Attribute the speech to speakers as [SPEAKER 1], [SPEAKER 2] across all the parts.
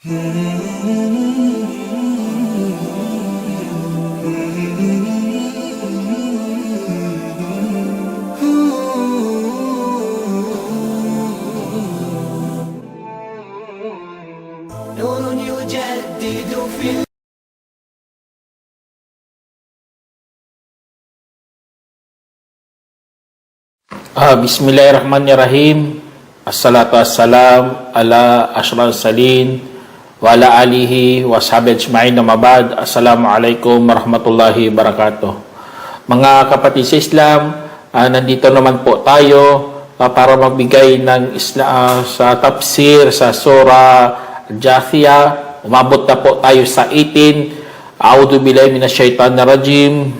[SPEAKER 1] نور يجدد في
[SPEAKER 2] Bismillahirrahmanirrahim. Assalatu wassalam ala ashraf salin wa ala alihi wa sahbihi ajma'in, amma ba'd. Assalamualaikum warahmatullahi wabarakatuh. Mga kapatid sa Islam, nandito naman po tayo para magbigay ng sa tafsir sa surah Al-Jathiyah. Umabot na po tayo sa 18. A'udhu billahi minasyaitanir rajim.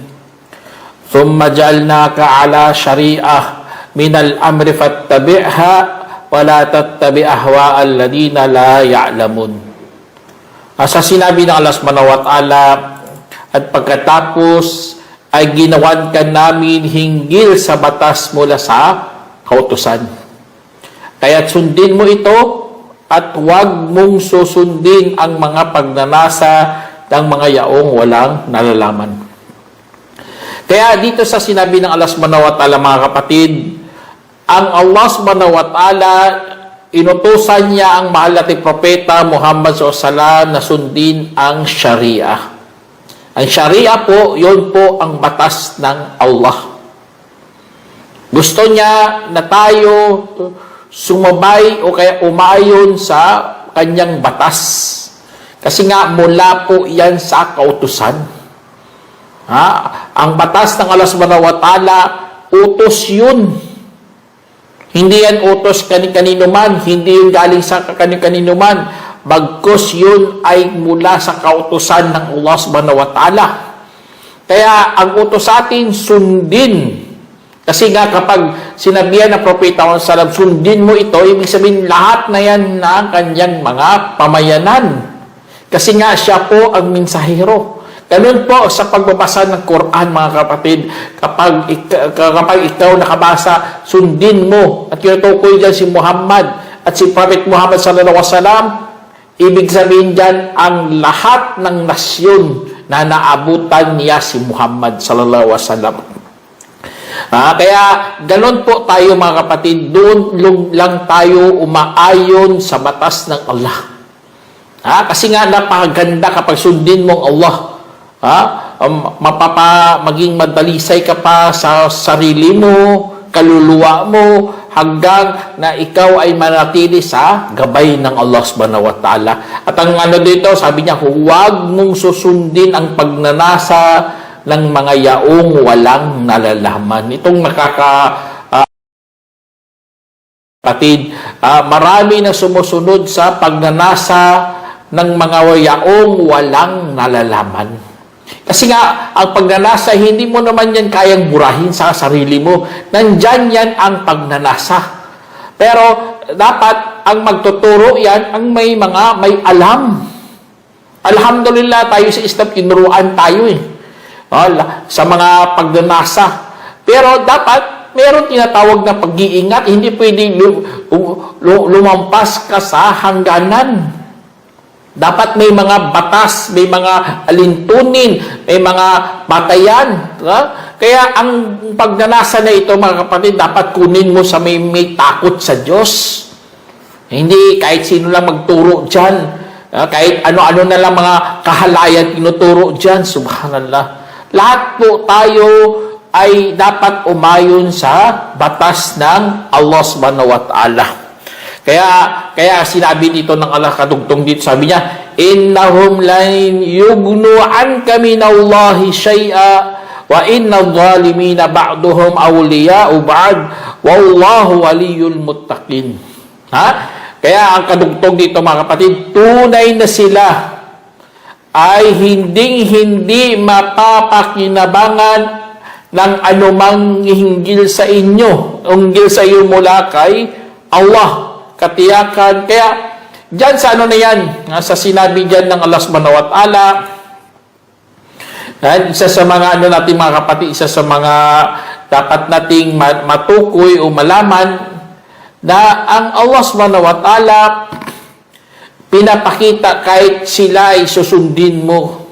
[SPEAKER 2] Thumma ja'alnaka ala syari'ah minal amri fattabi'ha wa la tattabi' ahwa'al ladina la ya'lamun. Sa sinabi ng Allah Subhanahu wa Ta'ala, at pagkatapos ay ginawan ka namin hinggil sa batas mula sa kautusan. Kaya't sundin mo ito at huwag mong susundin ang mga pagnanasa ng mga yaong walang nalalaman. Kaya dito sa sinabi ng Allah Subhanahu wa Ta'ala, mga kapatid, ang Allah Subhanahu wa Ta'ala, inutusan niya ang mahal nating propeta Muhammad SAW na sundin ang Sharia. Ang Sharia po, yun po ang batas ng Allah. Gusto niya na tayo sumabay o kaya umayon sa kanyang batas. Kasi nga mula po yan sa kautusan. Ang batas ng Allah Subhanahu wa Ta'ala, utos yun. Hindi yan utos kani-kanino man, hindi yun galing sa kani-kanino man, bagkus yun ay mula sa kautusan ng Allah Subhanahu wa Ta'ala. Kaya ang utos sa atin, sundin. Kasi nga kapag sinabihan ng Propeta Muhammad, sundin mo ito, ibig sabihin lahat na yan na kanyang mga pamayanan. Kasi nga siya po ang mensahero. Ganun po sa pagbabasa ng Quran, mga kapatid. Kapag ikaw nakabasa, sundin mo. At tinutukoy dyan si Muhammad at si Prophet Muhammad sallallahu alaihi wasallam. Ibig sabihin dyan, ang lahat ng nasyon na naabutan niya si Muhammad sallallahu alaihi wasallam. Kaya ganun po tayo, mga kapatid. Doon lang tayo umaayon sa batas ng Allah. Kasi nga napakaganda kapag sundin mong Allah. Maging madalisay ka pa sa sarili mo, kaluluwa mo, hanggang na ikaw ay manatili sa gabay ng Allah Subhanahu wa Ta'ala. At ang dito, sabi niya, huwag mong susundin ang pagnanasa ng mga yaong walang nalalaman. Itong kapatid, marami na sumusunod sa pagnanasa ng mga yaong walang nalalaman. Kasi nga, ang pagnanasa, hindi mo naman yan kayang burahin sa sarili mo. Nandyan yan ang pagnanasa. Pero, dapat, ang magtuturo yan, ang may alam. Alhamdulillah, tayo sa Islam, tinuruan tayo sa mga pagnanasa. Pero, dapat, meron tinatawag na pag-iingat. Hindi pwedeng lumampas ka sa hangganan. Dapat may mga batas, may mga alintunin, may mga batayan. Kaya ang pagnanasa na ito, mga kapatid, dapat kunin mo sa may takot sa Diyos. Hindi kahit sino lang magturo dyan. Kahit ano-ano na lang mga kahalayan tinuturo dyan. Subhanallah. Lahat po tayo ay dapat umayon sa batas ng Allah Subhanahu wa Ta'ala. Kaya sinabi dito ng Allah kadugtong dito, sabi niya, innahum lan yughnu anka minallahi syai'a wa innadh dhalimina ba'duhum awliya'u ba'd wallahu waliyul muttaqin. Kaya ang kadugtong dito, mga kapatid, tunay na sila ay hindi mapapakinabangan ng anumang hinggil sa inyo, hinggil sa iyo mula kay Allah. Katiyakan. Kaya, dyan sa na yan, sa sinabi dyan ng Allah Subhanahu wa Ta'ala, isa sa mga natin, mga kapatid, isa sa mga dapat nating matukoy o malaman, na ang Allah Subhanahu wa Ta'ala pinapakita kahit sila ay susundin mo,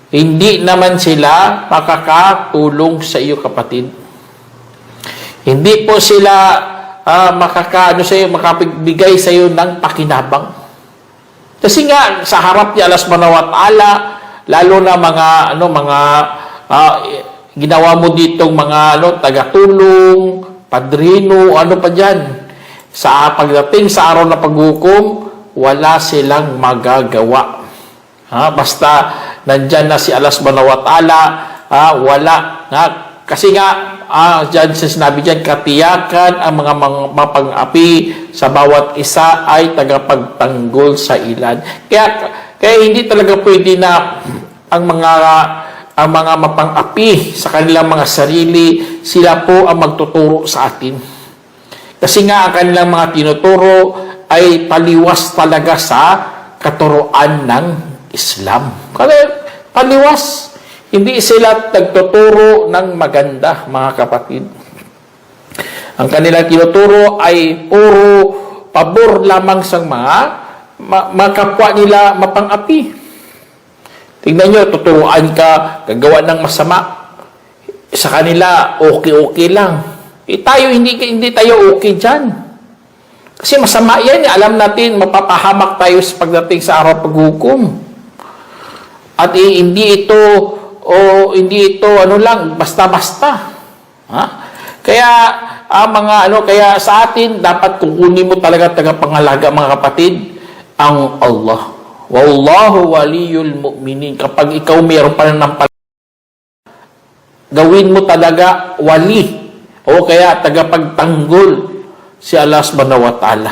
[SPEAKER 2] hindi naman sila makakatulong sa iyo, kapatid. Hindi po sila makapagbigay sa iyo ng pakinabang. Kasi nga sa harap ni Allah Subhanahu wa Ta'ala, lalo na ginawa mo ditong mga tagatulong, padrino, ano pa diyan. Sa pagdating sa araw na paghukom, wala silang magagawa. Basta nandyan na si Allah Subhanahu wa Ta'ala, wala. Kasi nga, dyan sa sinabi dyan, katiyakan ang mga mapang-api sa bawat isa ay tagapagtanggol sa ilan. Kaya hindi talaga pwede na ang mga mapang-api sa kanilang mga sarili, sila po ang magtuturo sa atin. Kasi nga ang kanilang mga tinuturo ay paliwas talaga sa katuruan ng Islam. Kaya paliwas. Hindi sila nagtuturo ng maganda, mga kapatid. Ang kanilang tinuturo ay puro pabor lamang sa mga kapwa nila mapang-api. Tingnan nyo, tuturuan ka, gagawa ng masama. Sa kanila, okay lang. Tayo, hindi tayo okay dyan. Kasi masama yan. Alam natin, mapapahamak tayo sa pagdating sa araw paghukom. At hindi ito basta-basta. Kaya kaya sa atin dapat kukunin mo talaga tagapangalaga, mga kapatid, ang Allah. Wallahu waliyul mu'minin. Kapag ikaw mayroon pananampalataya, gawin mo talaga wali o kaya tagapagtanggol si Allah Subhanahu wa Ta'ala.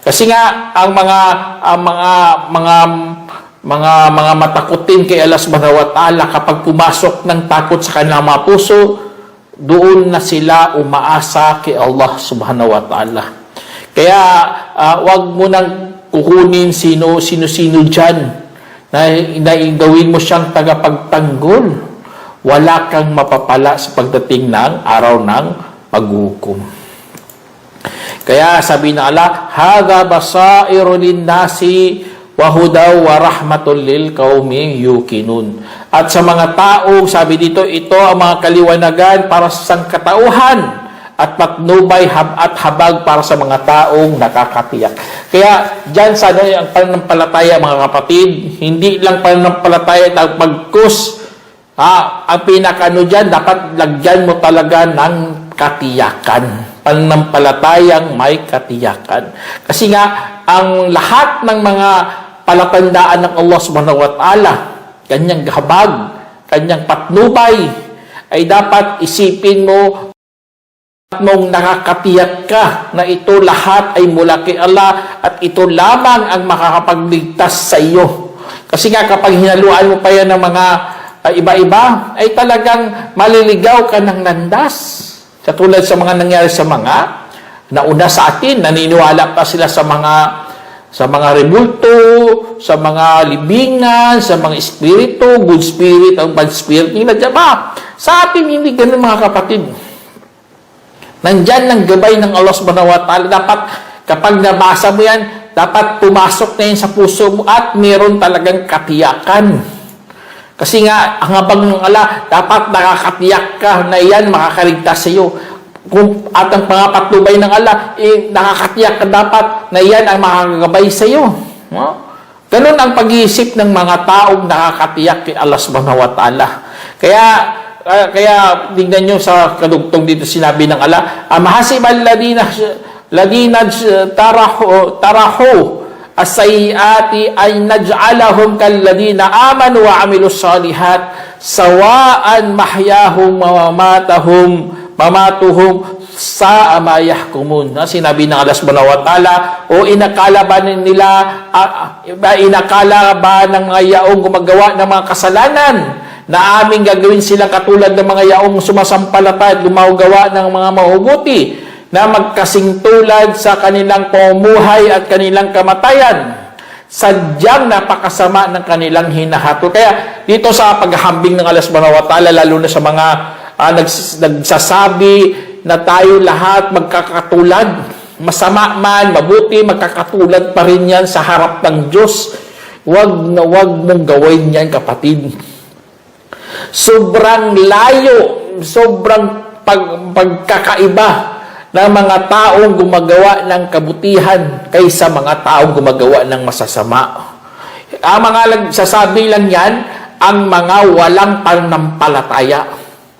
[SPEAKER 2] Kasi nga ang mga matakutin kay Allah Subhanahu wa Ta'ala, kapag pumasok ng takot sa kanilang mga puso, doon na sila umaasa kay Allah Subhanahu wa Ta'ala. Kaya wag mo nang kukunin sino-sino dyan na gawin mo siyang tagapagtanggol. Wala kang mapapala sa pagdating ng araw ng paghukom. Kaya sabi na Allah, hadha basairu lin-nasi wa hudaw wa rahmatul lil qaumi yuqinun. At sa mga tao, sabi dito, ito ang mga kaliwanagan para sa sangkatauhan at patnubay at habag para sa mga taong nakakatiyak. Kaya dyan sa ang pananampalataya, mga kapatid, hindi lang pananampalataya at pagkus. Ang pinakano dyan, dapat lagyan mo talaga ng katiyakan. Pananampalatayang may katiyakan. Kasi nga, ang lahat ng mga palatandaan ng Allah Subhanahu wa Ta'ala, kanyang habag, kanyang patnubay, ay dapat isipin mo mong nakakatiyak ka na ito lahat ay mula kay Allah at ito lamang ang makakapagligtas sa iyo. Kasi nga kapag hinaluan mo pa yan ng mga iba-iba, ay talagang maliligaw ka ng landas. Katulad sa mga nangyari sa mga nauna sa atin, naniniwala pa sila sa mga rebulto, sa mga libingan, sa mga espiritu, good spirit, ang bad spirit nila. Diba? Sa atin, hindi ganun, mga kapatid. Nandyan ng gabay ng Allah Subhanahu wa Ta'ala. Dapat, kapag nabasa mo yan, dapat pumasok na yan sa puso mo at meron talagang katiyakan. Kasi nga, ang habang ng Allah, dapat nakakatiyak ka na yan makakaligtas sa iyo. At ang pangapatnubay ng Allah, nakakatiyak ka dapat na yan ang makakagabay sa iyo. Ganun ang pag-iisip ng mga taong nakakatiyak kay Allah Subhanahu wa Ta'ala. Kaya tingnan nyo sa kadugtong dito sinabi ng Allah, mahasibal ladina tarahu as-sayyiati ay naj'alahum kalladina amanu wa amilus salihat sawaan mahyahum wa mamatuhum sa ma yahkumun. Sinabi ng Allah Subhanahu wa Ta'ala, inakala ba ng mga yaong gumagawa ng mga kasalanan na aming gagawin silang katulad ng mga yaong sumasampalataya at gumagawa ng mga mahubuti na magkasing tulad sa kanilang pamumuhay at kanilang kamatayan. Sadyang napakasama ng kanilang hinahatol. Kaya dito sa paghahambing ng Allah Subhanahu wa Ta'ala, lalo na sa mga nagsasabi na tayo lahat magkakatulad, masama man, mabuti, magkakatulad pa rin yan sa harap ng Diyos. Huwag na huwag mong gawin yan, kapatid. Sobrang layo, sobrang pagkakaiba ng mga taong gumagawa ng kabutihan kaysa mga taong gumagawa ng masasama. Ang mga sasabi lang yan, ang mga walang pananampalataya.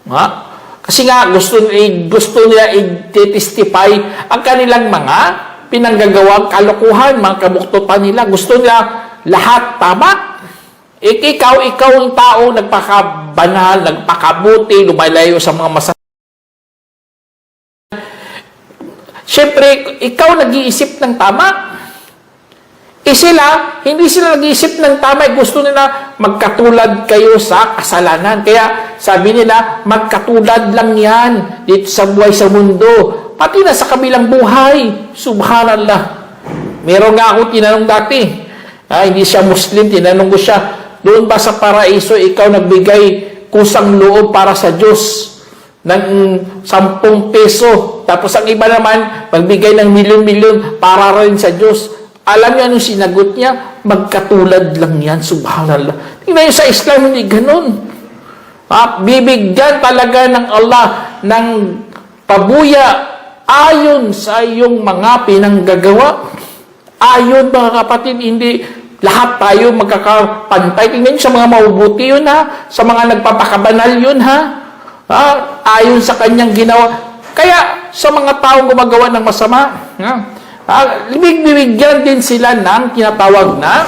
[SPEAKER 2] Ha? Kasi nga, gusto nila i-testify ang kanilang mga pinanggagawang kalokohan, mga kabuktutan nila. Gusto nila lahat tama. Ikaw ang tao, nagpakabanal, nagpakabuti, lumalayo sa mga masasama. Siyempre, ikaw nag-iisip ng tama. Hindi sila nag-iisip ng tama. Gusto nila magkatulad kayo sa kasalanan. Kaya sabi nila, magkatulad lang yan dito sa buhay sa mundo. Pati na sa kabilang buhay. Subhanallah. Meron nga ako tinanong dati. Hindi siya Muslim, tinanong ko siya, doon ba sa paraiso ikaw nagbigay kusang loob para sa Diyos ng 10 peso? Tapos ang iba naman, magbigay ng milyon-milyon para rin sa Diyos. Alam niyo anong sinagot niya? Magkatulad lang yan, subhanallah. Tingnan niyo sa Islam, hindi ganun. Bibigyan talaga ng Allah ng pabuya ayon sa iyong mga pinanggagawa. Ayon, mga kapatid, hindi lahat tayo magkakapantay. Tingnan niyo sa mga mabubuti yun, ha? Sa mga nagpapakabanal yun, ha? Ayon sa kanyang ginawa. Kaya sa mga taong gumagawa ng masama, bibigyan din sila ng tinatawag na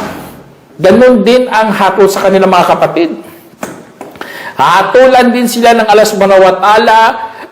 [SPEAKER 2] ganun din ang hatol sa kanilang mga kapatid. Hatulan din sila ng Allah subhanahu wa ta'ala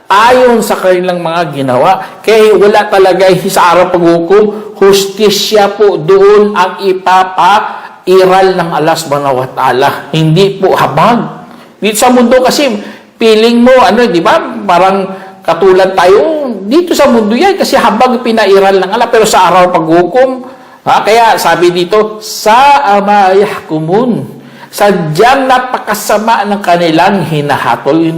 [SPEAKER 2] ayon sa kanilang mga ginawa. Kaya wala talaga sa araw paghukom, hustisya po doon ang ipapairal ng Allah subhanahu wa ta'ala. Hindi po habag. Dito sa mundo kasi, feeling mo, di ba? Parang katulad tayo, dito sa mundo yan, kasi habag pinairal ng Allah. Pero sa araw paghukom, kaya sabi dito, sa'a yahkumun. Sadyang napakasama ng kanilang hinahatol.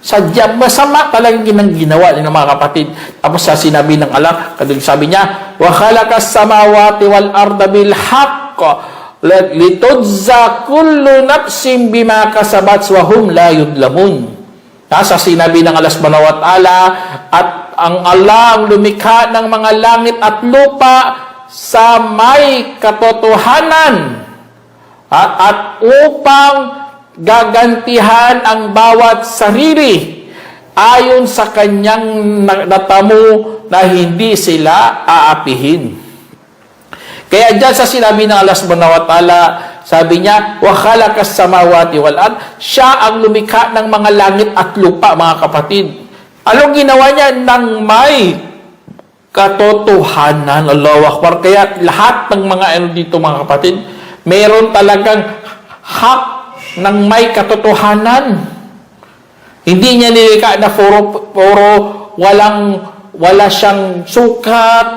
[SPEAKER 2] Sadyang masama talagang ginawa ng mga kapatid. Tapos sa sinabi ng Allah, sabi niya, wa khalakas samawati wal arda bil haqq litujza kullu nafsin bima kasabat wa hum la yudlamun. Sa sinabi ng Allah subhanahu wa ta'ala, at ang Allah ang lumikha ng mga langit at lupa sa may katotohanan at upang gagantihan ang bawat sarili ayon sa kanyang natamo na hindi sila aapihin. Kaya dyan sa sinabi ng Allah subhanahu wa ta'ala, sabi niya, wa khalakas samawati wal ard, siya ang lumikha ng mga langit at lupa, mga kapatid. Anong ginawa niya? Nang may katotohanan. Allahu Akbar. Kaya lahat ng mga dito, mga kapatid, meron talagang hak ng may katotohanan. Hindi niya nilikha na puro wala siyang sukat.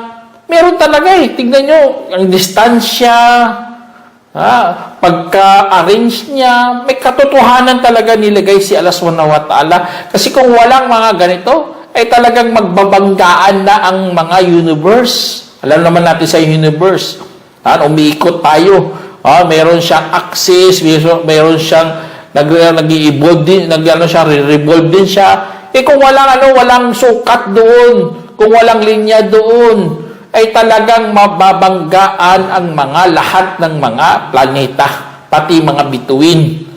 [SPEAKER 2] Meron talaga Tignan nyo, ang distansya, pagka-arrange niya, may katotohanan talaga nilagay si Allah subhanahu wa ta'ala. Kasi kung walang mga ganito, ay talagang magbabanggaan na ang mga universe. Alam naman natin sa universe, umiikot tayo. Meron siyang axis, meron siyang nag-i-evolve din, revolve din siya. Kung walang sukat doon, kung walang linya doon, ay talagang mababanggaan ang lahat ng mga planeta, pati mga bituin.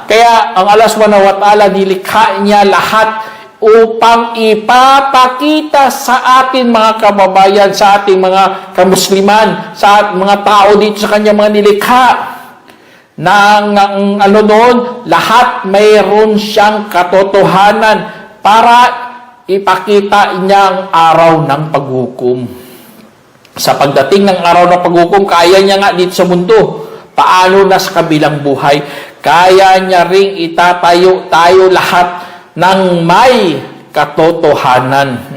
[SPEAKER 2] Kaya ang Allah subhanahu wa ta'ala, nilikha niya lahat upang ipapakita sa atin mga kababayan, sa ating mga kamusliman, sa mga tao dito sa kanyang mga nilikha, na lahat mayroon siyang katotohanan para ipakita niya ang araw ng paghukom. Sa pagdating ng araw ng paghukom, kaya niya nga dito sa mundo. Paano na sa kabilang buhay? Kaya niya ring itatayo tayo lahat ng may katotohanan.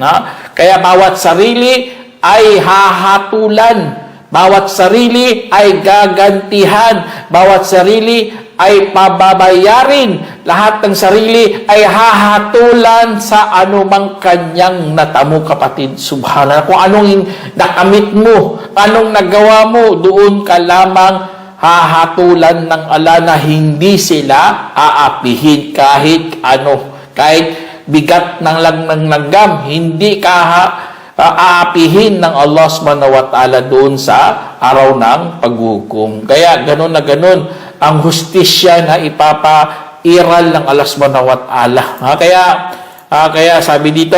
[SPEAKER 2] Kaya bawat sarili ay hahatulan. Bawat sarili ay gagantihan. Bawat sarili ay pababayarin. Lahat ng sarili ay hahatulan sa anumang kanyang natamo, kapatid. Subhanallah. Kung anong nakamit mo, anong nagawa mo, doon ka lamang hahatulan ng Allah na hindi sila aapihin kahit ano. Kahit bigat ng langgam, hindi ka aapihin ng Allah subhanahu wa ta'ala doon sa araw ng paghukom. Kaya ganun na ganun ang hustisya na ipapairal ng Allah subhanahu wa ta'ala. Kaya sabi dito,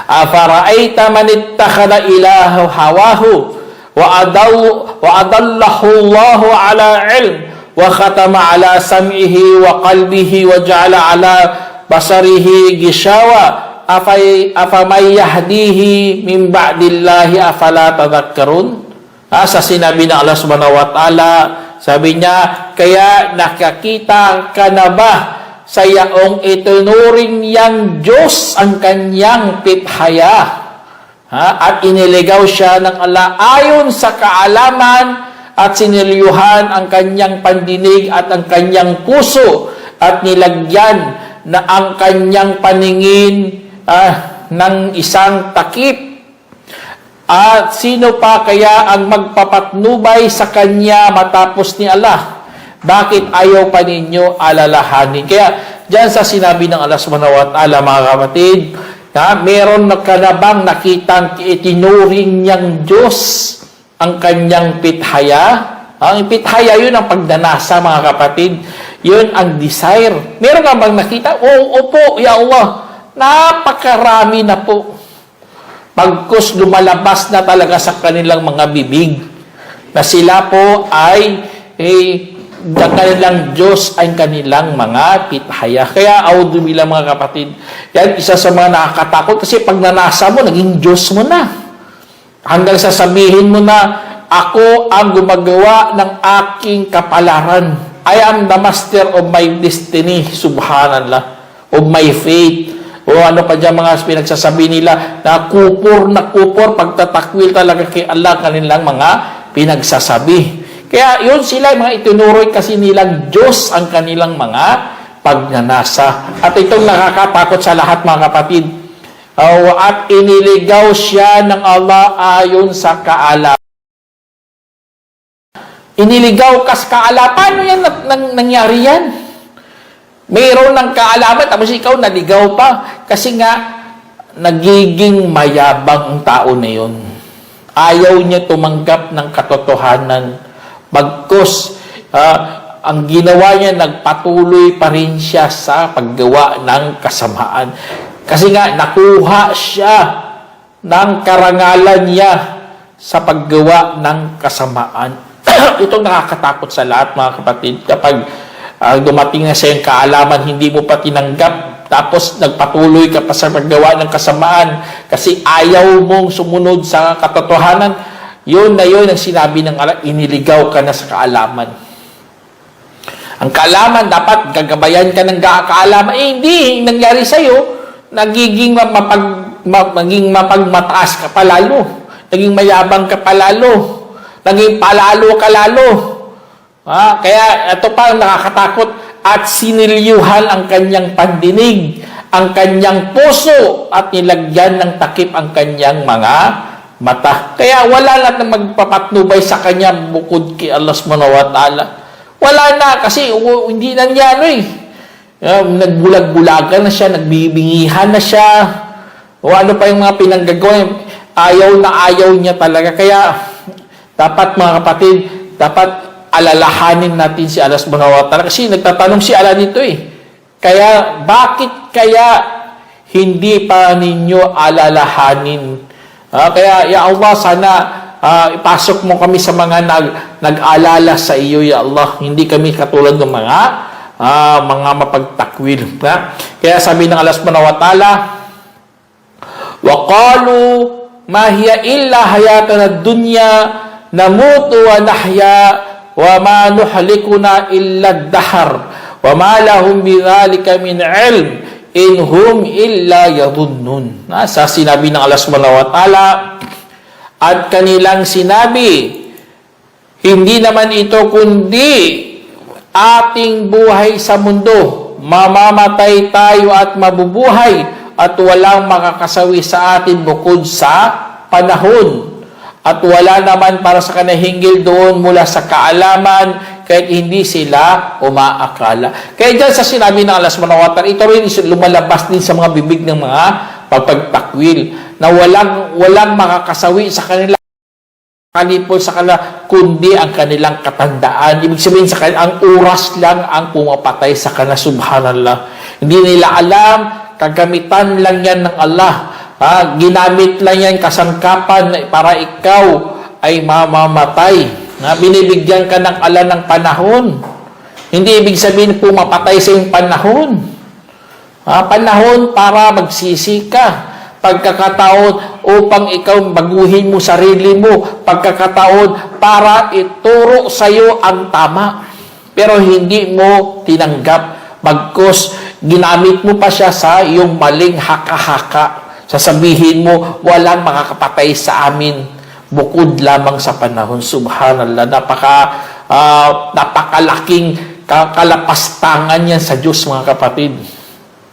[SPEAKER 2] afara'aita man ittakhadha ilaha hawahu wa adallahu Allahu ala ilm wa khatama ala sam'ihi wa qalbihi wa ja'ala ala basarihi gishawa afamay yahdihi min ba'dillahi afala tadhakkarun. Sa sinabi ng Allah subhanahu wa ta'ala, sabi niya, kaya nakakita ka na ba sa yaong itunuring niyang Diyos ang kanyang pithaya? At iniligaw siya ng Allah ayon sa kaalaman at sinilyuhan ang kanyang pandinig at ang kanyang puso at nilagyan na ang kanyang paningin ng isang takip. At sino pa kaya ang magpapatnubay sa kanya matapos ni Allah? Bakit ayaw pa ninyo alalahanin? Kaya diyan sa sinabi ng Allah subhanahu wa ta'ala, mga kapatid, meron na ka na bang nakitang itinuring niyang Diyos ang kanyang pithaya? Ang pithaya, yun ang pagdanasa, mga kapatid. Yun ang desire. Meron ka bang nakita? Opo, ya Allah. Napakarami na po. Pagkus lumalabas na talaga sa kanilang mga bibig na sila po ay ang kanilang Diyos ay kanilang mga pithaya. Kaya auzubillah, mga kapatid, yan isa sa mga nakakatakot kasi pag nanasa mo, naging Diyos mo na. Hanggang sasabihin mo na, ako ang gumagawa ng aking kapalaran. I am the master of my destiny, subhanallah, of my fate. O ano pa dyan mga pinagsasabi nila na kupor, pagtatakwil talaga kay Allah kanilang mga pinagsasabi. Kaya yun sila, mga itinuroy kasi nilang Diyos ang kanilang mga pagnanasa. At itong nakakatakot sa lahat, mga kapatid. At iniligaw siya ng Allah ayon sa kaalaman. Iniligaw ka sa kaalaman. Paano yan nangyari yan? Mayroon ng kaalaman, tapos ikaw naligaw pa. Kasi nga, nagiging mayabang ang tao na yun. Ayaw niya tumanggap ng katotohanan. Bagkus, ang ginawa niya, nagpatuloy pa rin siya sa paggawa ng kasamaan. Kasi nga, nakuha siya ng karangalan niya sa paggawa ng kasamaan. Itong nakakatakot sa lahat, mga kapatid. Kapag dumating na sa iyong kaalaman, hindi mo pa tinanggap, tapos nagpatuloy ka pa sa paggawa ng kasamaan kasi ayaw mong sumunod sa katotohanan, yun na yun ang sinabi ng Allah, iniligaw ka na sa kaalaman. Ang kaalaman, dapat gagabayan ka ng kaalaman. Hindi, nangyari sa'yo, naging mapagmataas ka pa lalo, naging mayabang ka pa lalo, naging palalo ka lalo. Kaya ito pa ang nakakatakot, at sinilyuhan ang kanyang pandinig, ang kanyang puso, at nilagyan ng takip ang kanyang mga mata. Kaya wala lang na magpapatnubay sa kanya bukod kay Allah subhanahu wa ta'ala. Wala na, kasi hindi nangyari. Nagbulag-bulagan na siya, nagbibingihan na siya, o ano pa yung mga pinanggagawa. Ayaw na ayaw niya talaga. Kaya dapat, mga kapatid, dapat alalahanin natin si Allah subhanahu wa ta'ala. Kasi nagtatanong si Allah dito Kaya, bakit kaya hindi pa ninyo alalahanin? Kaya, ya Allah, sana ipasok mo kami sa mga nag-alala sa iyo, ya Allah. Hindi kami katulad ng mga mapagtakwil. Kaya sabi ng Allah subhanahu wa ta'ala, وَقَالُوا مَا هِيَ إِلَّا حَيَاتُنَا الدُّنْيَا نَمُوتُ وَنَحْيَا وَمَا نُحْلِكُنَا إِلَّا الدَّهْرَ وَمَا لَهُمْ بِذَلِكَ مِنْ عِلْمٍ إِنْ هُمْ إِلَّا يَظُنُّونَ. Sa sinabi ng Allah subhanahu wa ta'ala, at kanilang sinabi, hindi naman ito kundi ating buhay sa mundo. Mamamatay tayo at mabubuhay at walang makakasawi sa atin bukod sa panahon. At wala naman para sa kanahinggil doon mula sa kaalaman kahit hindi sila umaakala. Kaya dyan sa sinabi ng Allah subhanahu wa ta'ala, ito rin lumalabas din sa mga bibig ng mga pagpagtakwil na walang makakasawi sa kanila kalipol sa kanila kundi ang kanilang katandaan. Ibig sabihin sa kanila, ang oras lang ang pumapatay sa kanila. Subhanallah. Hindi nila alam, kagamitan lang yan ng Allah. Ginamit lang yan kasangkapan para ikaw ay mamamatay. Binibigyan ka ng ala ng panahon. Hindi ibig sabihin pumapatay sa iyong panahon. Panahon para magsisi ka. Pagkakataon upang ikaw baguhin mo sarili mo. Pagkakataon para ituro sa iyo ang tama. Pero hindi mo tinanggap. Bagkus, ginamit mo pa siya sa iyong maling haka-haka. Sasabihin mo, walang makakapatay sa amin bukod lamang sa panahon. Subhanallah, napakalaking kalapastangan yan sa Diyos, mga kapatid.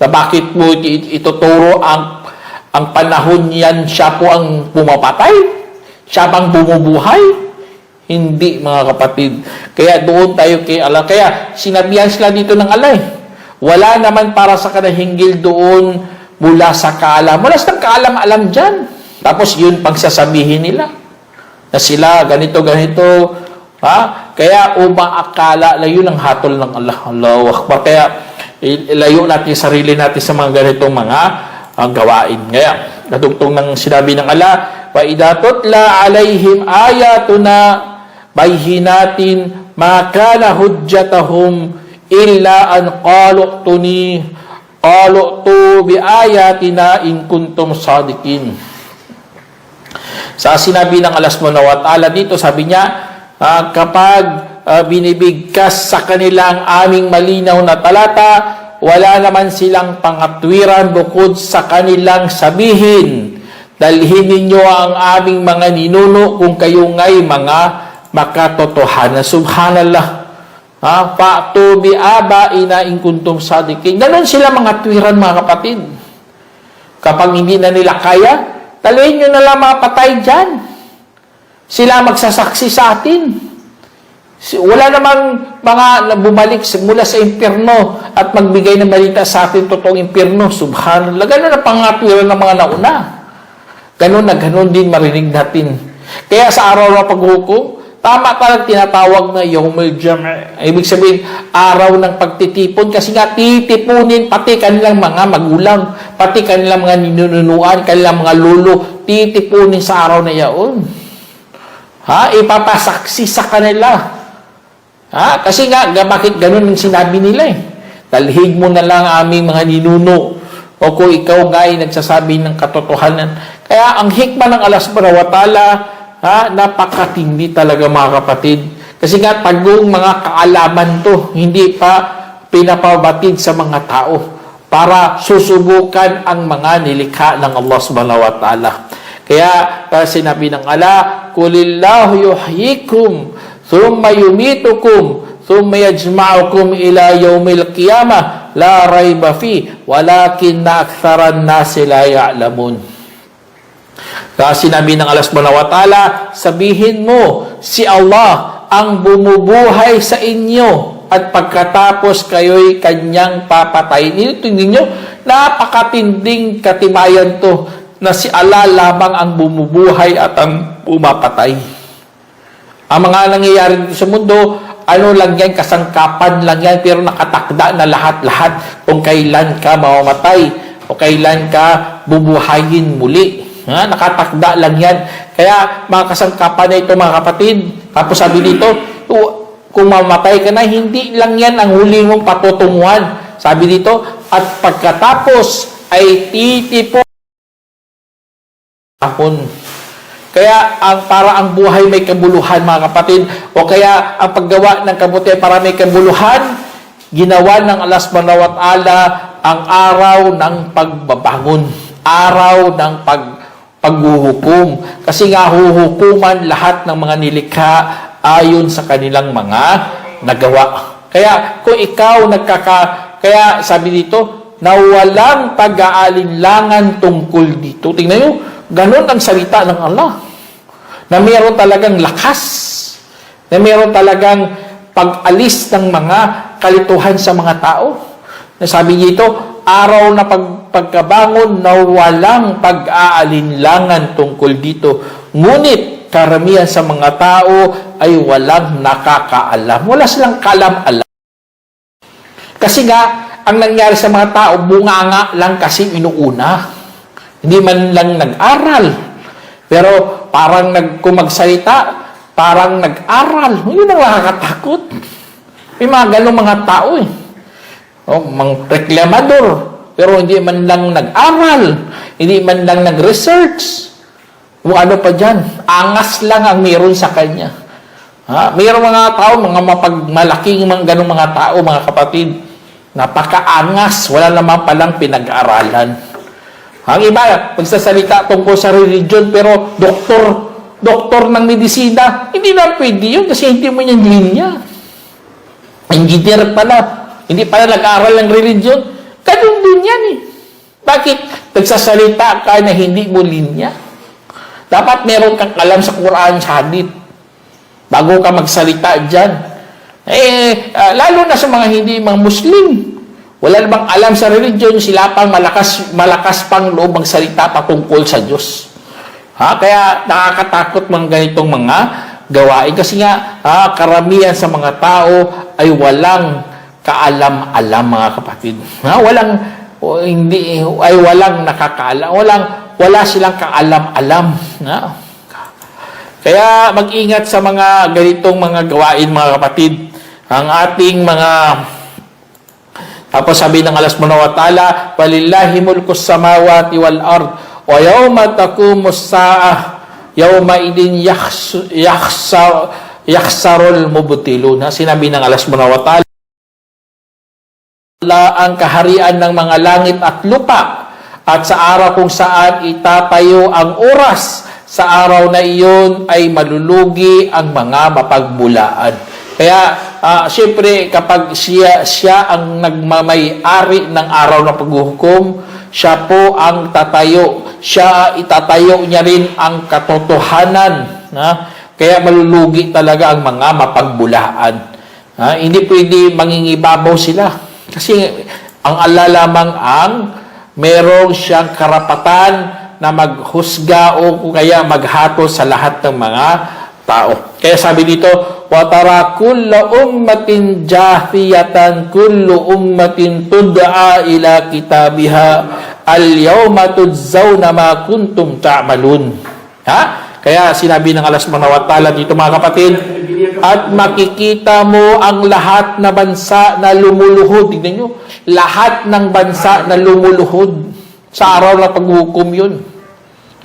[SPEAKER 2] Na bakit mo ituturo ang panahon yan, siya po ang pumapatay? Siya bang bumubuhay? Hindi, mga kapatid. Kaya doon tayo kay Allah. Kaya sinabihan sila dito ng Allah. Wala naman para sa kanahinggil doon mula sa kaalam. Wala silang kaalam-alam dyan. Tapos yun pagsasabihin nila. Na sila, ganito. Kaya umaakala na yun ang hatol ng Allah. Allahu Akbar. Kaya ilayo natin sarili natin sa mga ganitong mga gawain. Kaya, natugtong ng sinabi ng Allah, وَإِذَا تُتْلَى عَلَيْهِمْ آيَاتُنَا بَيِّنَاتٍ مَا كَانَ حُجَّتَهُمْ إِلَّا أَنْ قَالُوا ائْتُوا بِآيَاتِنَا إِن كُنتُمْ صَادِقِينَ. Sa sinabi ng Allah subhanahu wa ta'ala dito, sabi niya, kapag binibigkas sa kanila ang aming malinaw na talata, wala naman silang pangatwiran bukod sa kanilang sabihin. Dalhin ninyo ang aming mga ninuno kung kayo nga'y mga makatotohanan. Subhanallah. Fa'tu bi abaina in kuntum sadiqin. Ganon sila mga tuwiran, mga kapatid. Kapag hindi na nila kaya, talhin nyo na lang mga patay dyan. Sila magsasaksi sa atin. Wala namang mga bumalik mula sa impyerno at magbigay ng balita sa atin totoong impyerno. Subhanallah. Ganon ang pangatwiran ng mga nauna. Ganon na ganon din marinig natin. Kaya sa araw ng paghukom, tama talagang tinatawag na Yawmul Jam'. Ibig sabihin, araw ng pagtitipon. Kasi nga, titipunin pati kanilang mga magulang, pati kanilang mga ninunuan, kanilang mga lolo, titipunin sa araw na yaon. Ipapasaksi sa kanila. Kasi nga, bakit ganun ang sinabi nila Dalhig mo na lang aming mga ninuno. O kung ikaw nga ay nagsasabi ng katotohanan. Kaya ang hikmah ng Allah subhanahu wa ta'ala, napakatindi talaga, mga kapatid. Kasi nga, tagong mga kaalaman to, hindi pa pinapabatid sa mga tao para susubukan ang mga nilikha ng Allah subhanahu wa ta'ala. Kaya, sinabi ng Allah, Kulillahu yuhyikum, thumma yumitukum, thumma yajma'ukum ila yawmil qiyamah, la rayba fi, walakin na aktharan nasi la ya'lamun. Kasi sinabi ng Allah subhanahu wa ta'ala, sabihin mo, si Allah ang bumubuhay sa inyo at pagkatapos kayo'y kanyang papatayin. Tingnan nyo, napakatinding katibayan to na si Allah lamang ang bumubuhay at ang pumapatay. Ang mga nangyayari dito sa mundo, ano lang yan, kasangkapan lang yan, pero nakatakda na lahat-lahat kung kailan ka mamamatay o kailan ka bubuhayin muli. Nakatakda lang yan. Kaya mga kasangkapan na ito, mga kapatid, tapos sabi dito, kung mamatay ka na, hindi lang yan ang huli mong patutunguhan. Sabi dito, at pagkatapos ay titipon. Kaya para ang buhay may kabuluhan, mga kapatid, o kaya ang paggawa ng kabutihan para may kabuluhan, ginawa ng Allah subhanahu wa ta'ala ang araw ng pagbabangon, araw ng paghuhukom. Kasi nga huhukuman lahat ng mga nilikha ayon sa kanilang mga nagawa. Kaya kung ikaw kaya sabi dito, na walang pag-aalinlangan tungkol dito. Tingnan nyo, ganun ang salita ng Allah. Na mayroon talagang lakas. Na mayroon talagang pag-alis ng mga kalituhan sa mga tao. Na sabi dito, araw na pagkabangon na walang pag-aalinlangan tungkol dito. Ngunit, karamihan sa mga tao ay walang nakakaalam. Wala silang kalam-alam. Kasi nga, ang nangyari sa mga tao, bunganga lang kasi inuuna. Hindi man lang nag-aral. Pero parang kung magsalita, parang nag-aral. Yun ang nakakatakot. May mga ganong mga tao eh. Mga reklamador. Pero hindi man lang nag-aral. Hindi man lang nag-research. Kung ano pa dyan. Angas lang ang meron sa kanya. Mayroong mga tao, mga mapagmalaking mga ganong mga tao, mga kapatid. Napakaangas, wala naman palang pinag-aralan. Ang iba, magsasalita tungkol sa religion, pero doktor ng medisina, hindi na pwede yun kasi hindi mo yan linya. Engineer pala, hindi pala nag-aral ng religion, ganun din yan eh. Bakit nagsasalita ka na hindi mo linya? Dapat meron kang alam sa Quran, sa Hadith, bago ka magsalita dyan. Lalo na sa mga hindi mga Muslim. Wala namang alam sa religion, sila pang malakas pang loob magsalita patungkol sa Diyos. Kaya nakakatakot mga ganitong mga gawain. Kasi nga, karamihan sa mga tao ay walang kaalam-alam, mga kapatid. Walang nakakaalam. Wala silang kaalam-alam. Kaya mag-ingat sa mga ganitong mga gawain, mga kapatid. Ang ating mga tapos sabi ng Allah subhanahu wa ta'ala, walillahi mulkus samawati wal ard wa yawma taqumus saah yawma idin yakhsarul mubtilun. Sinabi ng Allah subhanahu wa ta'ala, ang kaharian ng mga langit at lupa, at sa araw kung saan itatayo ang oras, sa araw na iyon ay malulugi ang mga mapagmulaan. Kaya, siyempre, kapag siya ang nagmamay-ari ng araw ng paghuhukom, siya po ang tatayo. Itatayo niya rin ang katotohanan. Kaya malulugi talaga ang mga mapagbulaan. Hindi pwede mangingibabaw sila. Kasi ang Allah lamang ang merong siyang karapatan na maghusga o kaya maghatol sa lahat ng mga tao. Kaya sabi dito, وَتَرَى كُلَّ أُمَّةٍ جَاثِيَةً كُلُّ أُمَّةٍ تُدْعَى إِلَى كِتَابِهَا الْيَوْمَ تُجْزَوْنَ مَا كُنْتُمْ تَعْمَلُونَ. Kaya sinabi ng Allah subhanahu wa ta'ala dito, mga kapatid, at makikita mo ang lahat na bansa na lumuluhod. Tignan nyo, lahat ng bansa na lumuluhod sa araw na paghukom yun.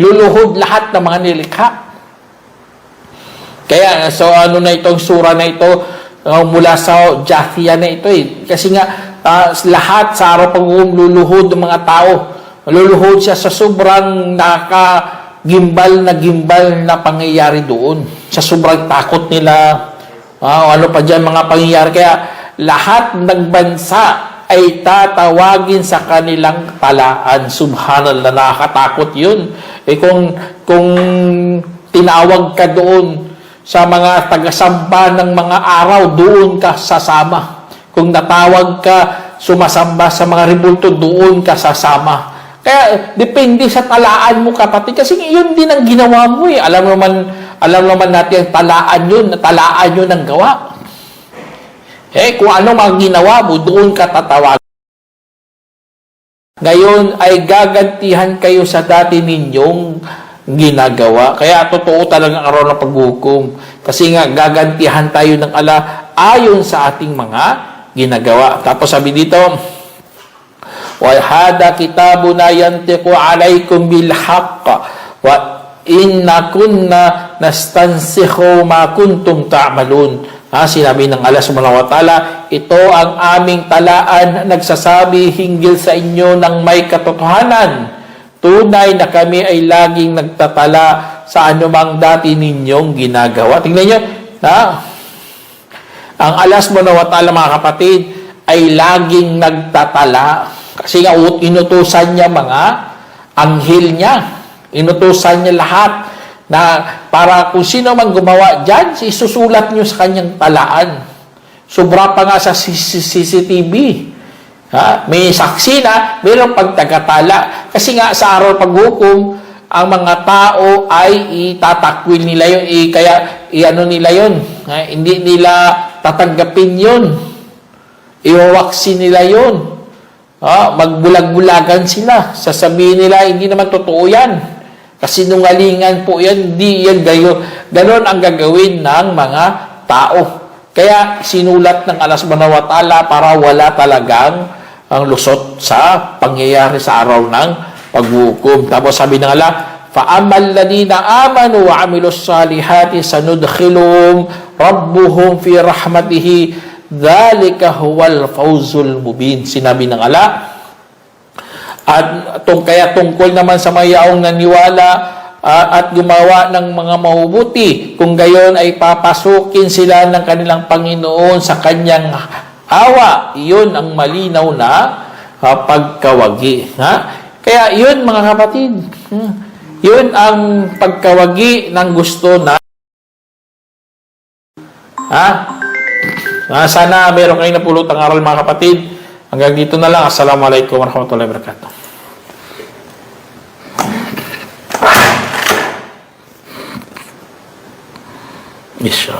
[SPEAKER 2] Luluhod lahat ng mga nilikha. Kaya, so ano na itong sura na ito, mula sa Jathia na ito eh. Kasi nga, lahat sa araw paghukom luluhod ng mga tao. Luluhod siya sa sobrang gimbal na pangyayari doon. Sa sobrang takot nila. Ano pa dyan mga pangyayari. Kaya lahat ng bansa ay tatawagin sa kanilang talaan. Subhanallah, nakakatakot yun. Kung tinawag ka doon sa mga tagasamba ng mga araw, doon ka sasama. Kung natawag ka, sumasamba sa mga rebulto, doon ka sasama. Kaya, depende sa talaan mo, kapatid. Kasi yun din ang ginawa mo eh. Alam naman natin ang talaan yun ang gawa. Kung ano mga ginawa mo, doon ka tatawag. Ngayon ay gagantihan kayo sa dati ninyong ginagawa. Kaya totoo talagang araw ng paghukom. Kasi nga, gagantihan tayo ng Allah ayon sa ating mga ginagawa. Tapos sabi dito, وَهَذَا كِتَابُنَا يَنْتِقُ عَلَيْكُمْ بِالْحَقِّ وَإِنَّا كُنَّا نَسْتَنْسِخُ مَا كُنْتُمْ تَعْمَلُونَ. Sinabi ng Allah subhanahu wa ta'ala, ito ang aming talaan nagsasabi hinggil sa inyo ng may katotohanan. Tunay na kami ay laging nagtatala sa anumang dati ninyong ginagawa. Tingnan nyo, Ang Allah subhanahu wa ta'ala, mga kapatid, ay laging nagtatala. Kasi nga, inutusan niya mga anghel niya. Inutusan niya lahat na para kung sino man gumawa dyan, isusulat niyo sa kanyang talaan. Sobra pa nga sa CCTV. May saksi na, mayroong pagtagatala. Kasi nga, sa araw paghukom, ang mga tao ay itatakwil nila yun, kaya nila yun. Hindi nila tatanggapin yun. Iwawaksin nila yun. Magbulag-bulagan sila. Sasabihin nila, hindi naman totoo yan. Kasi nungalingan po yan, hindi yan ganon ang gagawin ng mga tao. Kaya sinulat ng Allah subhanahu wa ta'ala para wala talagang ang lusot sa pangyayari sa araw ng paghukom. Tapos sabi ng Allah, فَأَمَّا الَّذِينَ آمَنُوا وَعَمِلُوا الصَّالِحَاتِ سَنُدْخِلُهُمْ رَبُّهُمْ فِي رَحْمَتِهِ ذَلِكَ هُوَ الْفَوْزُ الْمُبِينُ. Sinabi ng Allah. At kaya tungkol naman sa mayaong naniwala at gumawa ng mga mabubuti, kung gayon ay papasukin sila ng kanilang Panginoon sa kanyang awa. Iyon ang malinaw na pagkawagi. Kaya yun, mga kapatid, yun ang pagkawagi ng gusto na sana meron kayong napulutang aral, mga kapatid. Hanggang dito na lang. Assalamualaikum warahmatullahi wabarakatuh. Yes, sir.